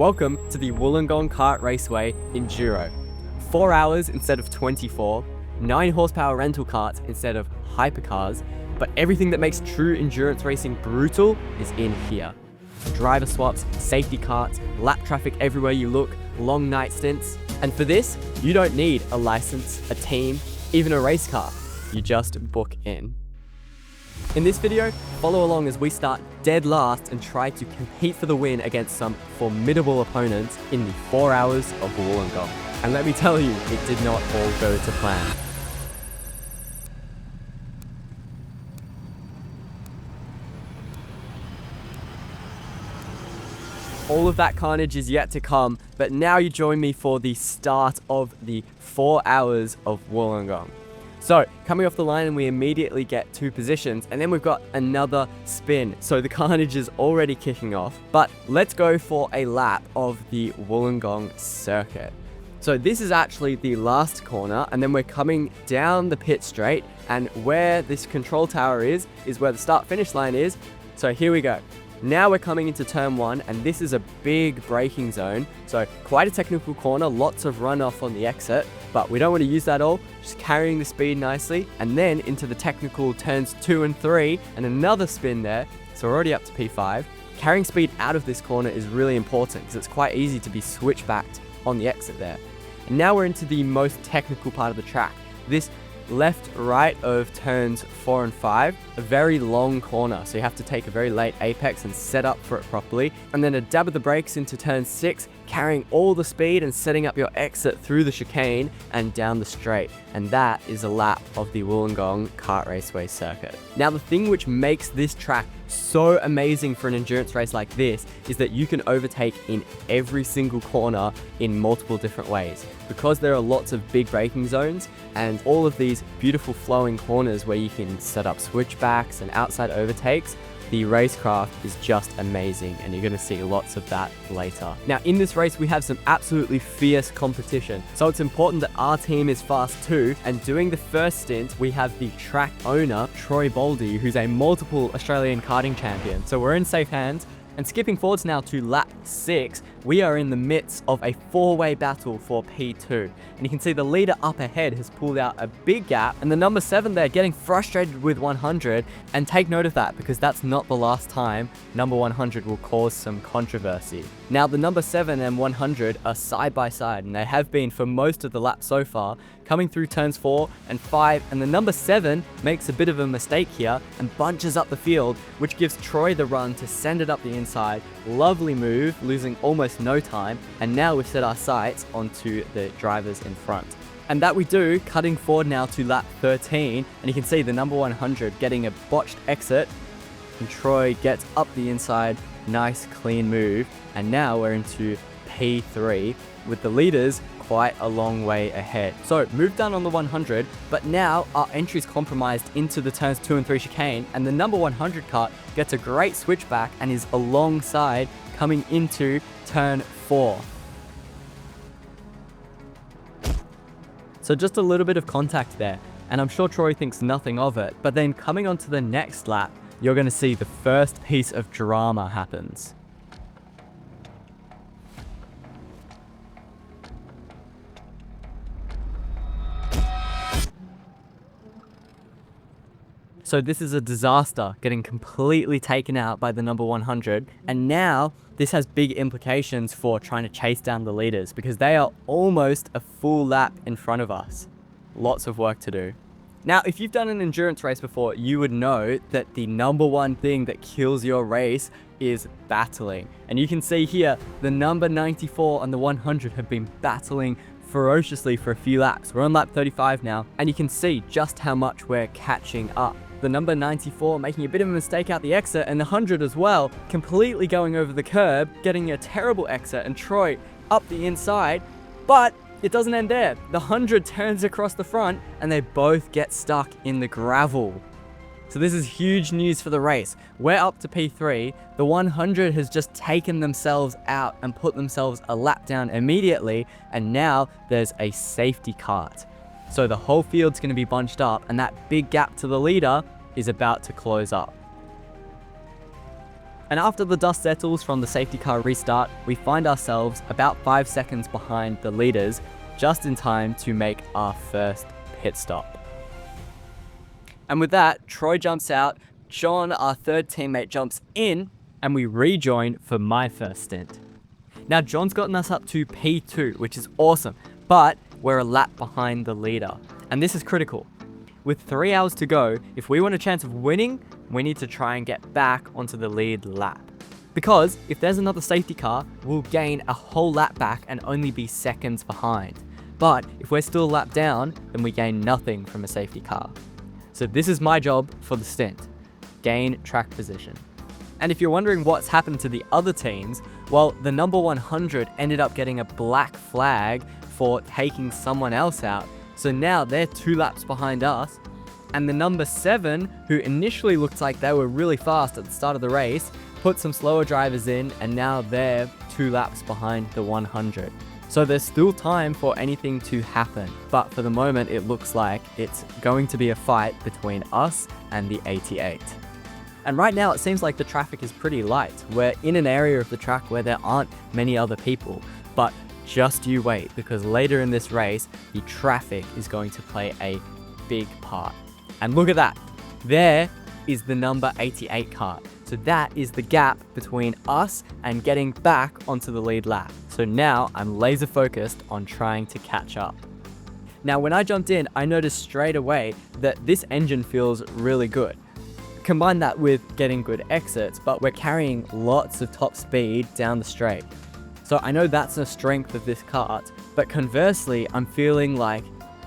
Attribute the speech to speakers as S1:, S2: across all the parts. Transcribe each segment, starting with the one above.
S1: Welcome to the Wollongong Kart Raceway Enduro. 4 hours instead of 24, 9 horsepower rental karts instead of hypercars, but everything that makes true endurance racing brutal is in here. Driver swaps, safety karts, lap traffic everywhere you look, long night stints. And for this, you don't need a license, a team, even a race car. You just book in. In this video, follow along as we start dead last and try to compete for the win against some formidable opponents in the 4 hours of Wollongong. And let me tell you, it did not all go to plan. All of that carnage is yet to come, but now you join me for the start of the 4 hours of Wollongong. So, coming off the line and we immediately get 2 positions, and then we've got another spin. So the carnage is already kicking off, but let's go for a lap of the Wollongong circuit. So this is actually the last corner, and then we're coming down the pit straight, and where this control tower is where the start finish line is. So here we go. Now we're coming into turn 1, and this is a big braking zone. So quite a technical corner, lots of runoff on the exit, but we don't want to use that all, just carrying the speed nicely. And then into the technical turns 2 and 3, and another spin there. So we're already up to P5. Carrying speed out of this corner is really important because it's quite easy to be switchbacked on the exit there. And now we're into the most technical part of the track. This left-right of turns 4 and 5, a very long corner, so you have to take a very late apex and set up for it properly, and then a dab of the brakes into turn 6, carrying all the speed and setting up your exit through the chicane and down the straight. And that is a lap of the Wollongong Kart Raceway circuit. Now, the thing which makes this track so amazing for an endurance race like this is that you can overtake in every single corner in multiple different ways. Because there are lots of big braking zones and all of these beautiful flowing corners where you can set up switchbacks and outside overtakes, the racecraft is just amazing, and you're going to see lots of that later. Now, in this race, we have some absolutely fierce competition, so it's important that our team is fast too. And doing the first stint, we have the track owner, Troy Baldy, who's a multiple Australian karting champion. So we're in safe hands. And skipping forwards now to lap 6, we are in the midst of a 4-way battle for P2. And you can see the leader up ahead has pulled out a big gap, and the number 7 there getting frustrated with 100. And take note of that, because that's not the last time number 100 will cause some controversy. Now, the number 7 and 100 are side by side, and they have been for most of the lap so far, coming through turns 4 and 5, and the number 7 makes a bit of a mistake here and bunches up the field, which gives Troy the run to send it up the inside. Lovely move, losing almost no time, and now we've set our sights onto the drivers in front. And that we do, cutting forward now to lap 13, and you can see the number 100 getting a botched exit, and Troy gets up the inside, nice clean move, and now we're into P3 with the leaders quite a long way ahead. So move down on the 100, but now our entry's compromised into the turns 2 and 3 chicane, and the number 100 kart gets a great switchback and is alongside coming into turn 4. So just a little bit of contact there, and I'm sure Troy thinks nothing of it, but then coming onto the next lap, you're going to see the first piece of drama happens. So this is a disaster, getting completely taken out by the number 100. And now this has big implications for trying to chase down the leaders, because they are almost a full lap in front of us. Lots of work to do. Now, if you've done an endurance race before, you would know that the number 1 thing that kills your race is battling. And you can see here, the number 94 and the 100 have been battling ferociously for a few laps. We're on lap 35 now, and you can see just how much we're catching up. The number 94 making a bit of a mistake out the exit, and the 100 as well, completely going over the curb, getting a terrible exit, and Troy up the inside. But it doesn't end there. The 100 turns across the front, and they both get stuck in the gravel. So this is huge news for the race. We're up to P3. The 100 has just taken themselves out and put themselves a lap down immediately, and now there's a safety kart. So the whole field's going to be bunched up, and that big gap to the leader is about to close up. And after the dust settles from the safety car restart, we find ourselves about 5 seconds behind the leaders, just in time to make our first pit stop. And with that, Troy jumps out, John, our third teammate, jumps in, and we rejoin for my first stint. Now, John's gotten us up to P2, which is awesome, but we're a lap behind the leader. And this is critical. With 3 hours to go, if we want a chance of winning, we need to try and get back onto the lead lap. Because if there's another safety car, we'll gain a whole lap back and only be seconds behind. But if we're still a lap down, then we gain nothing from a safety car. So this is my job for the stint. Gain track position. And if you're wondering what's happened to the other teams, well, the number 100 ended up getting a black flag for taking someone else out. So now they're 2 laps behind us. And the number 7, who initially looked like they were really fast at the start of the race, put some slower drivers in, and now they're 2 laps behind the 100. So there's still time for anything to happen. But for the moment, it looks like it's going to be a fight between us and the 88. And right now, it seems like the traffic is pretty light. We're in an area of the track where there aren't many other people. But just you wait, because later in this race, the traffic is going to play a big part. And look at that. There is the number 88 kart. So that is the gap between us and getting back onto the lead lap. So now I'm laser focused on trying to catch up. Now, when I jumped in, I noticed straight away that this engine feels really good. Combine that with getting good exits, but we're carrying lots of top speed down the straight. So I know that's a strength of this kart, but conversely, I'm feeling like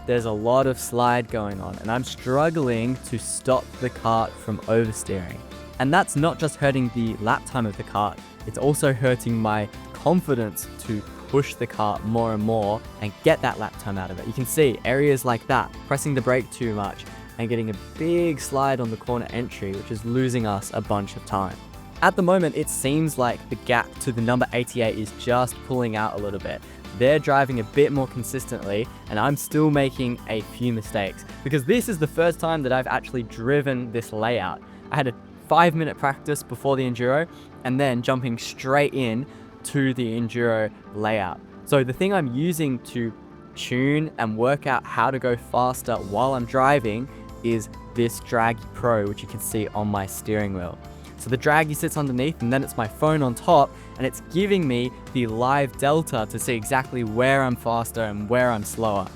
S1: there's a lot of slide going on and I'm struggling to stop the kart from oversteering. And that's not just hurting the lap time of the kart, it's also hurting my confidence to push the kart more and more and get that lap time out of it. You can see areas like that, pressing the brake too much and getting a big slide on the corner entry, which is losing us a bunch of time. At the moment, it seems like the gap to the number 88 is just pulling out a little bit. They're driving a bit more consistently, and I'm still making a few mistakes because this is the first time that I've actually driven this layout. I had a 5-minute practice before the Enduro and then jumping straight in to the Enduro layout. So the thing I'm using to tune and work out how to go faster while I'm driving is this DRAGY Pro, which you can see on my steering wheel. So the DRAGY sits underneath and then it's my phone on top, and it's giving me the live delta to see exactly where I'm faster and where I'm slower.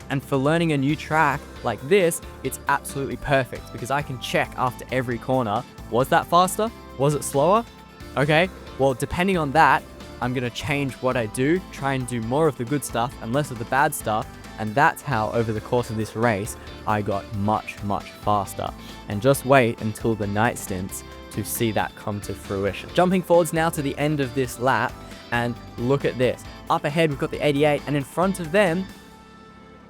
S1: And for learning a new track like this, it's absolutely perfect because I can check after every corner, was that faster? Was it slower? Okay, well, depending on that, I'm gonna change what I do, try and do more of the good stuff and less of the bad stuff. And that's how over the course of this race, I got much, much faster. And just wait until the night stints to see that come to fruition. Jumping forwards now to the end of this lap, and look at this. Up ahead, we've got the 88, and in front of them,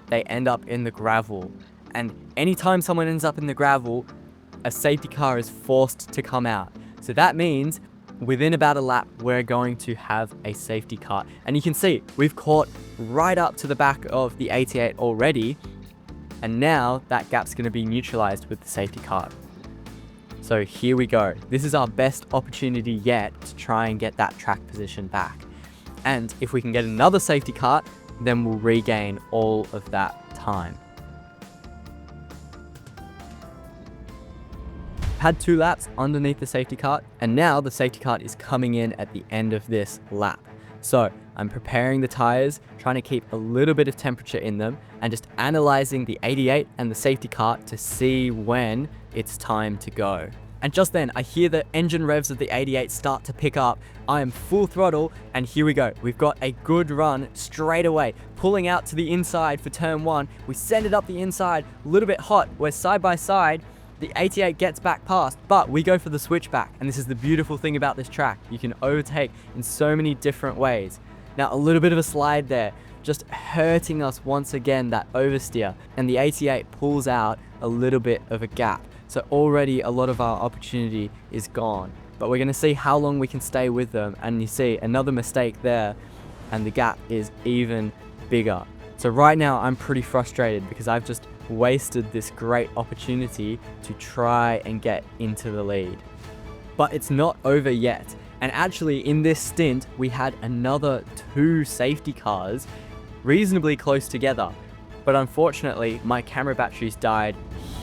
S1: they end up in the gravel. And anytime someone ends up in the gravel, a safety car is forced to come out. So that means within about a lap, we're going to have a safety car. And you can see, we've caught right up to the back of the 88 already, and now that gap's gonna be neutralized with the safety car. So here we go. This is our best opportunity yet to try and get that track position back. And if we can get another safety car, then we'll regain all of that time. Had 2 laps underneath the safety cart, and now the safety cart is coming in at the end of this lap. So I'm preparing the tires, trying to keep a little bit of temperature in them, and just analyzing the 88 and the safety cart to see when it's time to go. And just then I hear the engine revs of the 88 start to pick up. I am full throttle, and here we go. We've got a good run straight away, pulling out to the inside for turn 1. We send it up the inside, a little bit hot. We're side by side. The 88 gets back past, but we go for the switchback. And this is the beautiful thing about this track. You can overtake in so many different ways. Now, a little bit of a slide there, just hurting us once again, that oversteer. And the 88 pulls out a little bit of a gap. So already a lot of our opportunity is gone. But we're gonna see how long we can stay with them. And you see another mistake there, and the gap is even bigger. So right now I'm pretty frustrated because I've just wasted this great opportunity to try and get into the lead. But it's not over yet. And actually in this stint, we had another 2 safety cars reasonably close together. But unfortunately, my camera batteries died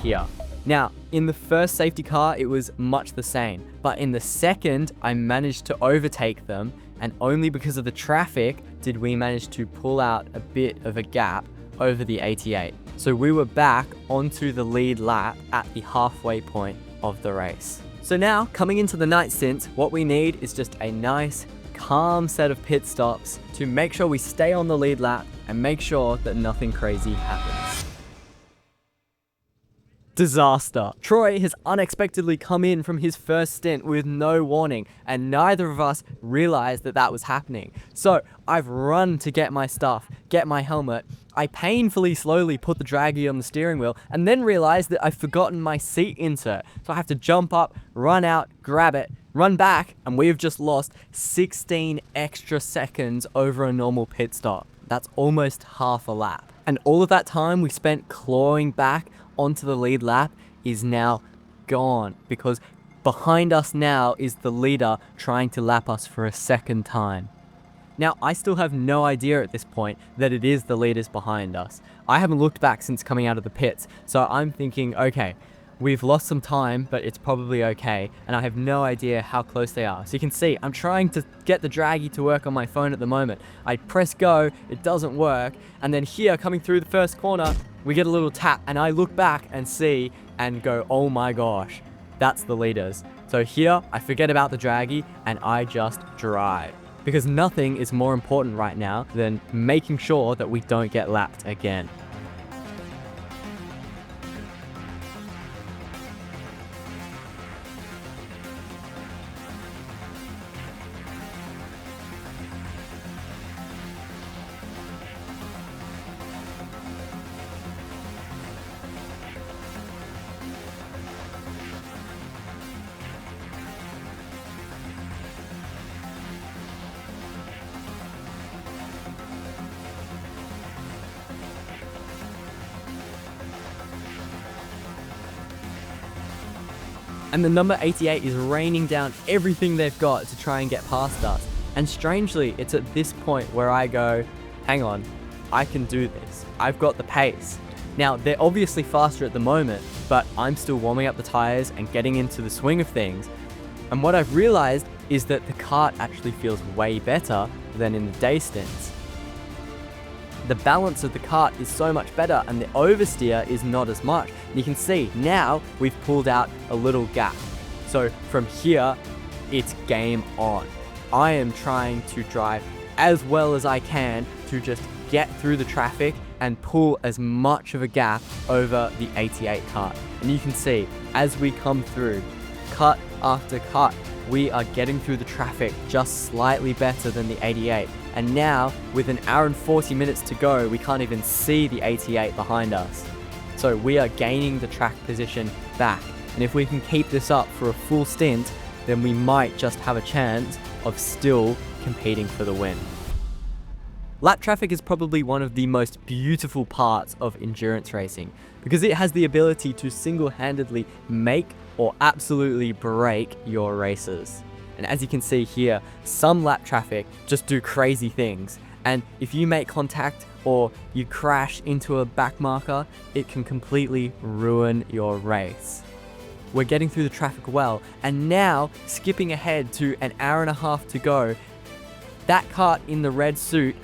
S1: here. Now, in the first safety car, it was much the same. But in the second, I managed to overtake them. And only because of the traffic did we manage to pull out a bit of a gap over the 88. So we were back onto the lead lap at the halfway point of the race. So now, coming into the night stint, what we need is just a nice, calm set of pit stops to make sure we stay on the lead lap and make sure that nothing crazy happens. Disaster. Troy has unexpectedly come in from his first stint with no warning, and neither of us realized that that was happening. So I've run to get my stuff, get my helmet. I painfully slowly put the DRAGY on the steering wheel and then realized that I've forgotten my seat insert. So I have to jump up, run out, grab it, run back, and we've just lost 16 extra seconds over a normal pit stop. That's almost half a lap. And all of that time we spent clawing back onto the lead lap is now gone, because behind us now is the leader trying to lap us for a second time. Now, I still have no idea at this point that it is the leaders behind us. I haven't looked back since coming out of the pits, so I'm thinking, okay, we've lost some time, but it's probably okay, and I have no idea how close they are. So you can see, I'm trying to get the DRAGY to work on my phone at the moment. I press go, it doesn't work, and then here, coming through the first corner, we get a little tap, and I look back and see, and go, oh my gosh, that's the leaders. So here, I forget about the DRAGY, and I just drive. Because nothing is more important right now than making sure that we don't get lapped again. And the number 88 is raining down everything they've got to try and get past us. And strangely, it's at this point where I go, hang on, I can do this. I've got the pace. Now, they're obviously faster at the moment, but I'm still warming up the tires and getting into the swing of things. And what I've realized is that the kart actually feels way better than in the day stints. The balance of the kart is so much better and the oversteer is not as much. And you can see now we've pulled out a little gap. So from here, it's game on. I am trying to drive as well as I can to just get through the traffic and pull as much of a gap over the 88 kart. And you can see as we come through cut after cut, we are getting through the traffic just slightly better than the 88. And now, with an hour and 40 minutes to go, we can't even see the 88 behind us. So we are gaining the track position back. And if we can keep this up for a full stint, then we might just have a chance of still competing for the win. Lap traffic is probably one of the most beautiful parts of endurance racing, because it has the ability to single-handedly make or absolutely break your races. And as you can see here, some lap traffic just do crazy things. And if you make contact or you crash into a back marker, it can completely ruin your race. We're getting through the traffic well, and now skipping ahead to an hour and a half to go, that kart in the red suit,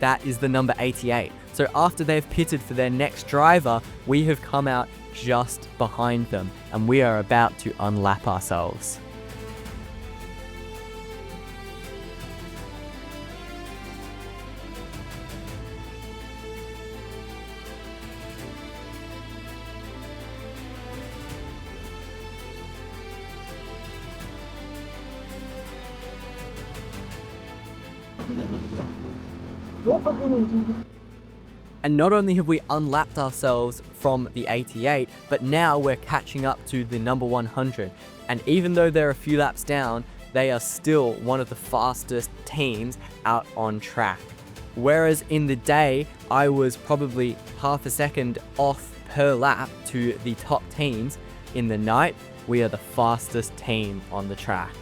S1: that is the number 88. So after they've pitted for their next driver, we have come out just behind them, and we are about to unlap ourselves. And not only have we unlapped ourselves from the 88, but now we're catching up to the number 100. And even though they're a few laps down, they are still one of the fastest teams out on track. Whereas in the day, I was probably half a second off per lap to the top teams. In the night, we are the fastest team on the track.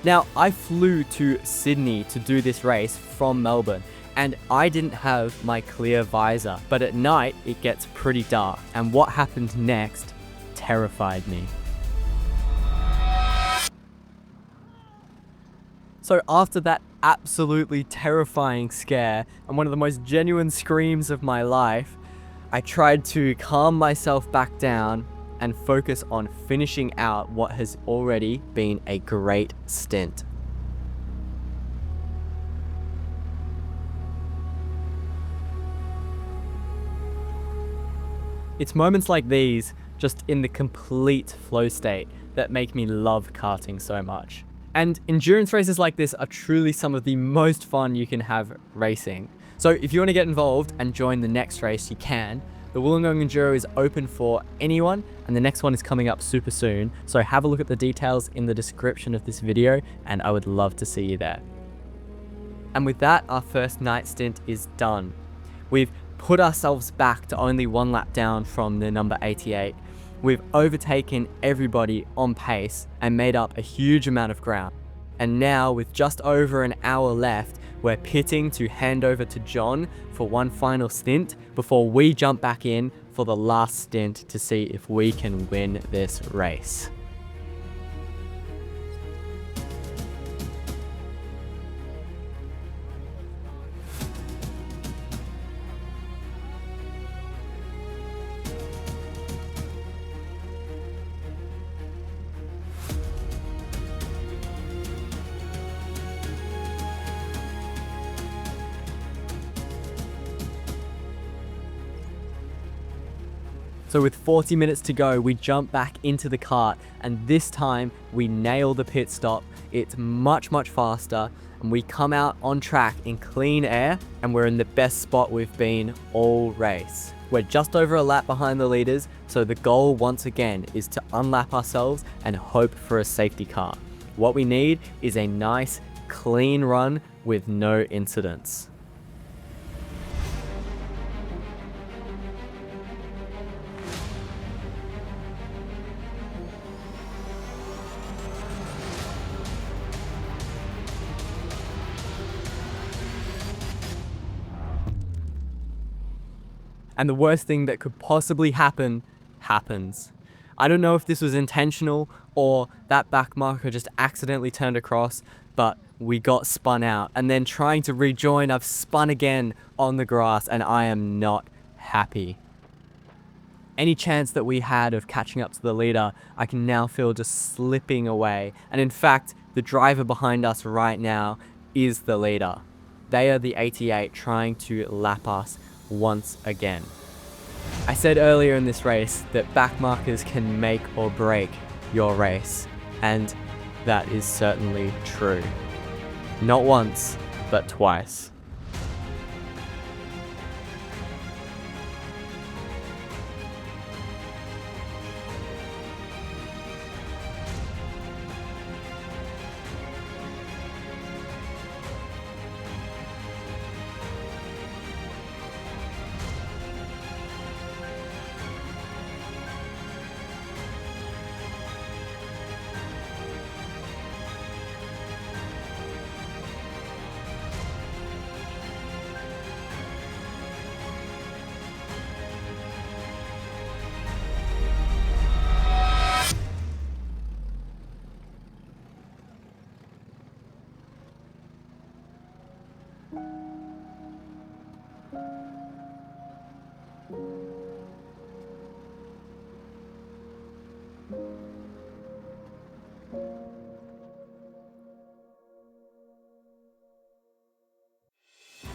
S1: Now, I flew to Sydney to do this race from Melbourne, and I didn't have my clear visor, but at night it gets pretty dark, and what happened next terrified me. So after that absolutely terrifying scare and one of the most genuine screams of my life, I tried to calm myself back down and focus on finishing out what has already been a great stint. It's moments like these, just in the complete flow state, that make me love karting so much. And endurance races like this are truly some of the most fun you can have racing. So if you want to get involved and join the next race, you can. The Wollongong Enduro is open for anyone, and the next one is coming up super soon. So have a look at the details in the description of this video, and I would love to see you there. And with that, our first night stint is done. We've put ourselves back to only one lap down from the number 88. We've overtaken everybody on pace and made up a huge amount of ground. And now, with just over an hour left, we're pitting to hand over to John for one final stint before we jump back in for the last stint to see if we can win this race. So with 40 minutes to go, we jump back into the kart, and this time we nail the pit stop. It's much faster, and we come out on track in clean air, and we're in the best spot we've been all race. We're just over a lap behind the leaders, so the goal once again is to unlap ourselves and hope for a safety car. What we need is a nice, clean run with no incidents. And the worst thing that could possibly happen, happens. I don't know if this was intentional or that back marker just accidentally turned across, but we got spun out. And then trying to rejoin, I've spun again on the grass, and I am not happy. Any chance that we had of catching up to the leader, I can now feel just slipping away. And in fact, the driver behind us right now is the leader. They are the 88 trying to lap us once again. I said earlier in this race that back markers can make or break your race, and that is certainly true. Not once, but twice.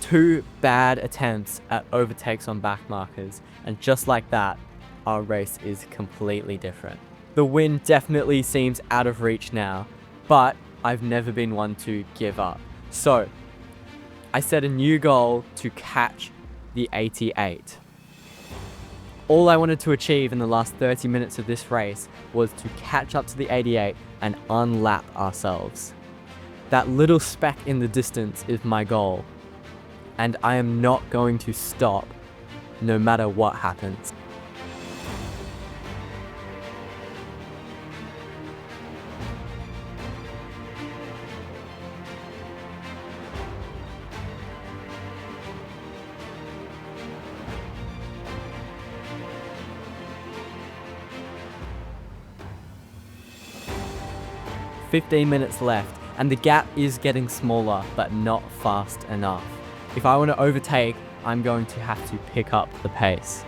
S1: Two bad attempts at overtakes on back markers, and just like that, our race is completely different. The win definitely seems out of reach now, but I've never been one to give up. So, I set a new goal to catch the 88. All I wanted to achieve in the last 30 minutes of this race was to catch up to the 88 and unlap ourselves. That little speck in the distance is my goal, and I am not going to stop no matter what happens. 15 minutes left, and the gap is getting smaller, but not fast enough. If I want to overtake, I'm going to have to pick up the pace.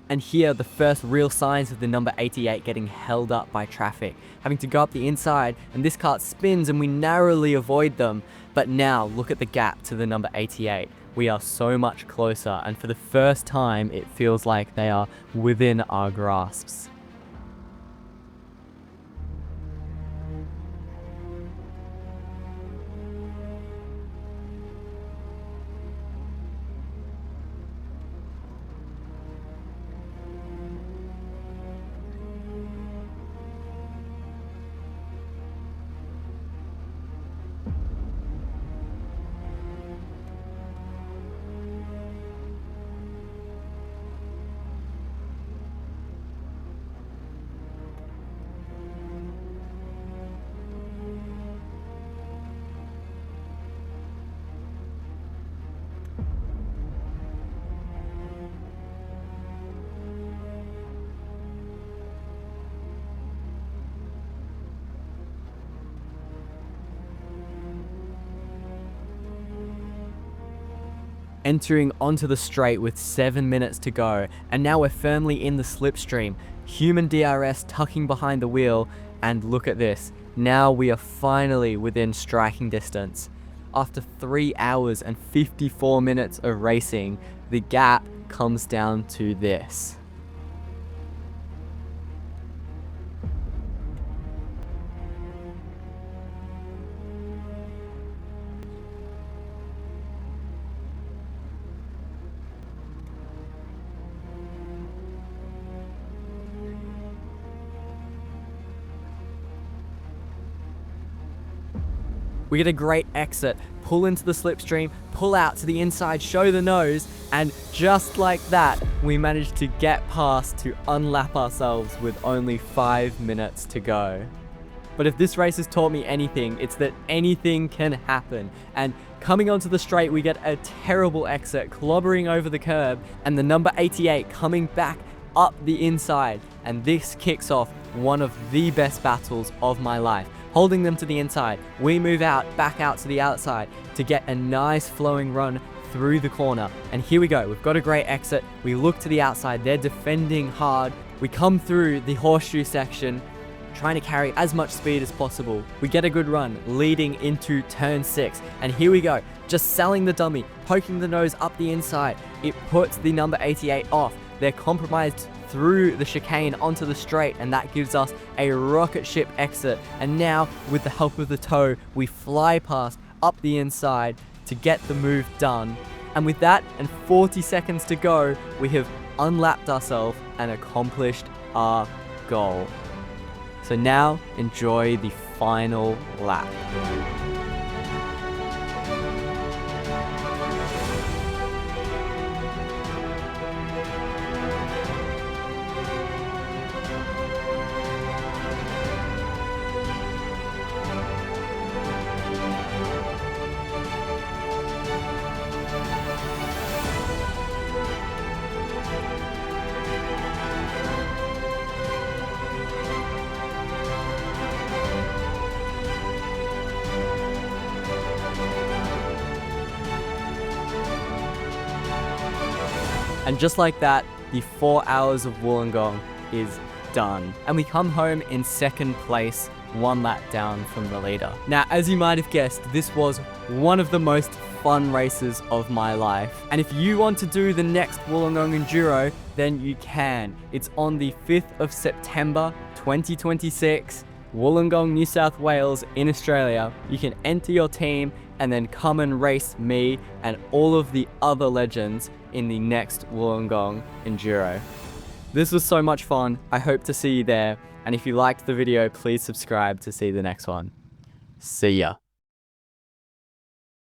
S1: And here are the first real signs of the number 88 getting held up by traffic, having to go up the inside, and this kart spins and we narrowly avoid them. But now look at the gap to the number 88. We are so much closer, and for the first time it feels like they are within our grasps. Entering onto the straight with 7 minutes to go, and now we're firmly in the slipstream. Human DRS tucking behind the wheel, and look at this. Now we are finally within striking distance. After 3 hours and 54 minutes of racing, the gap comes down to this. We get a great exit, pull into the slipstream, pull out to the inside, show the nose, and just like that, we managed to get past to unlap ourselves with only 5 minutes to go. But if this race has taught me anything, it's that anything can happen. And coming onto the straight, we get a terrible exit, clobbering over the curb, and the number 88 coming back up the inside. And this kicks off one of the best battles of my life. Holding them to the inside, we move out, back out to the outside to get a nice flowing run through the corner. And here we go, we've got a great exit. We look to the outside, they're defending hard. We come through the horseshoe section, trying to carry as much speed as possible. We get a good run leading into turn 6. And here we go, just selling the dummy, poking the nose up the inside. It puts the number 88 off. They're compromised through the chicane onto the straight, and that gives us a rocket ship exit. And now, with the help of the toe, we fly past up the inside to get the move done. And with that and 40 seconds to go, we have unlapped ourselves and accomplished our goal. So now, enjoy the final lap. And just like that, the 4 hours of Wollongong is done. And we come home in second place, 1 lap down from the leader. Now, as you might have guessed, this was one of the most fun races of my life. And if you want to do the next Wollongong Enduro, then you can. It's on the 5th of September, 2026, Wollongong, New South Wales in Australia. You can enter your team and then come and race me and all of the other legends in the next Wollongong Enduro. This was so much fun. I hope to see you there. And if you liked the video, please subscribe to see the next one. See ya.